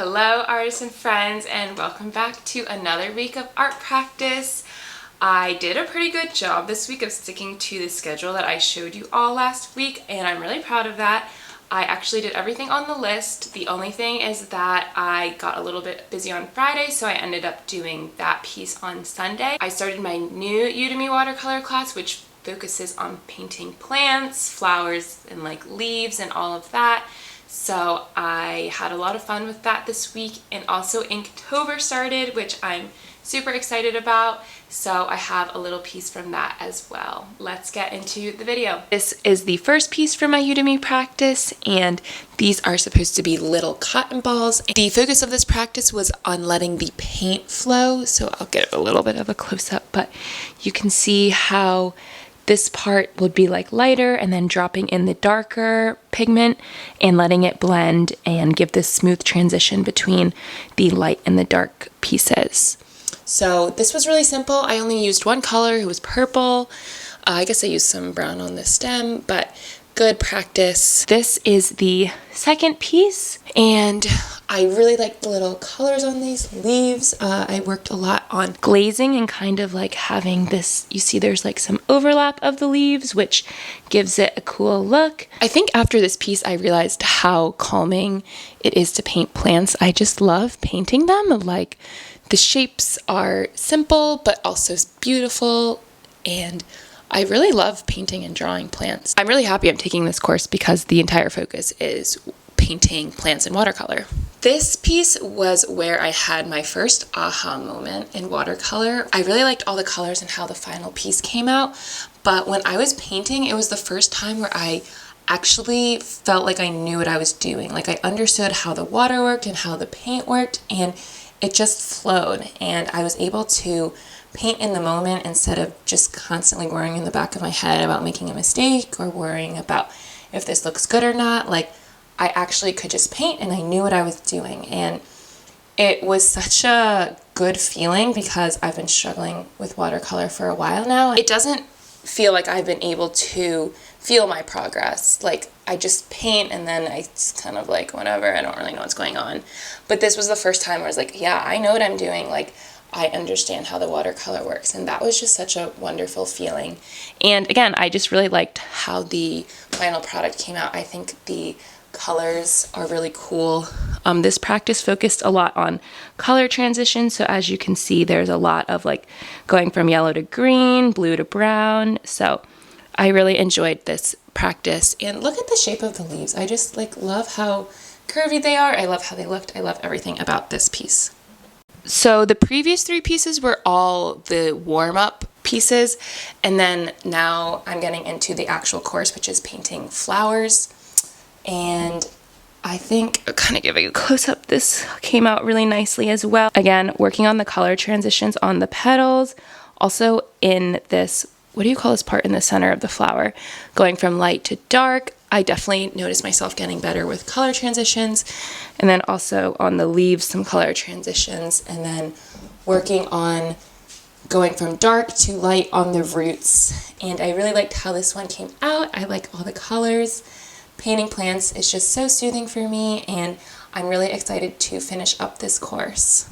Hello artists and friends, and welcome back to another week of art practice. I did a pretty good job this week of sticking to the schedule that I showed you all last week, and I'm really proud of that. I actually did everything on the list. The only thing is that I got a little bit busy on Friday, so I ended up doing that piece on Sunday. I started my new Udemy watercolor class, which focuses on painting plants, flowers, and like leaves and all of that. So I had a lot of fun with that this week, and also Inktober started, which I'm super excited about. So I have a little piece from that as well. Let's get into the video. This is the first piece from my Udemy practice, and these are supposed to be little cotton balls. The focus of this practice was on letting the paint flow, so I'll get a little bit of a close-up, but you can see how this part would be like lighter and then dropping in the darker pigment and letting it blend and give this smooth transition between the light and the dark pieces. So this was really simple. I only used one color. It was purple. I guess I used some brown on the stem, but good practice. This is the second piece, and I really like the little colors on these leaves. I worked a lot on glazing and kind of like having this, you see there's like some overlap of the leaves, which gives it a cool look. I think after this piece, I realized how calming it is to paint plants. I just love painting them. Like the shapes are simple, but also beautiful, and I really love painting and drawing plants. I'm really happy I'm taking this course because the entire focus is painting plants in watercolor. This piece was where I had my first aha moment in watercolor. I really liked all the colors and how the final piece came out, but when I was painting, it was the first time where I actually felt like I knew what I was doing. Like I understood how the water worked and how the paint worked, and it just flowed, and I was able to paint in the moment instead of just constantly worrying in the back of my head about making a mistake or worrying about if this looks good or not. Like I actually could just paint and I knew what I was doing, and it was such a good feeling because I've been struggling with watercolor for a while now. It doesn't feel like I've been able to feel my progress. Like I just paint and then it's kind of like whatever, I don't really know what's going on. But this was the first time where I was like, yeah, I know what I'm doing. Like I understand how the watercolor works, and that was just such a wonderful feeling. And again, I just really liked how the final product came out. I think the colors are really cool. This practice focused a lot on color transition, so as you can see, there's a lot of like going from yellow to green, blue to brown. So I really enjoyed this practice, and look at the shape of the leaves. I just like love how curvy they are. I love how they looked. I love everything about this piece. So the previous three pieces were all the warm-up pieces, and then now I'm getting into the actual course, which is painting flowers. And I think, kind of giving a close-up, this came out really nicely as well. Again, working on the color transitions on the petals, also in this, what do you call this part in the center of the flower, going from light to dark. I definitely noticed myself getting better with color transitions, and then also on the leaves, some color transitions, and then working on going from dark to light on the roots. And I really liked how this one came out. I like all the colors. Painting plants is just so soothing for me, and I'm really excited to finish up this course.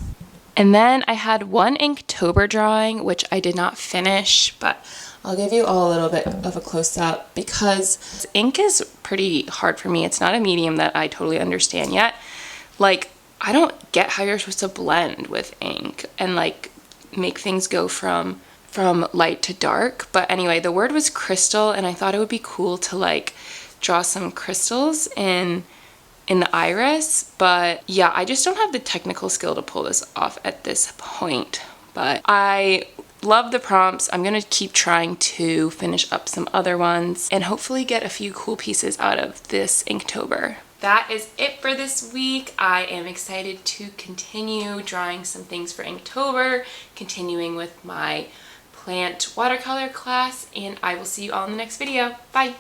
And then I had one Inktober drawing, which I did not finish, but I'll give you all a little bit of a close-up because ink is pretty hard for me. It's not a medium that I totally understand yet. Like, I don't get how you're supposed to blend with ink and like make things go from light to dark. But anyway, the word was crystal, and I thought it would be cool to like draw some crystals in the iris, but yeah, I just don't have the technical skill to pull this off at this point. But I love the prompts. I'm gonna keep trying to finish up some other ones and hopefully get a few cool pieces out of this Inktober. That is it for this week. I am excited to continue drawing some things for Inktober, continuing with my plant watercolor class, and I will see you all in the next video. Bye!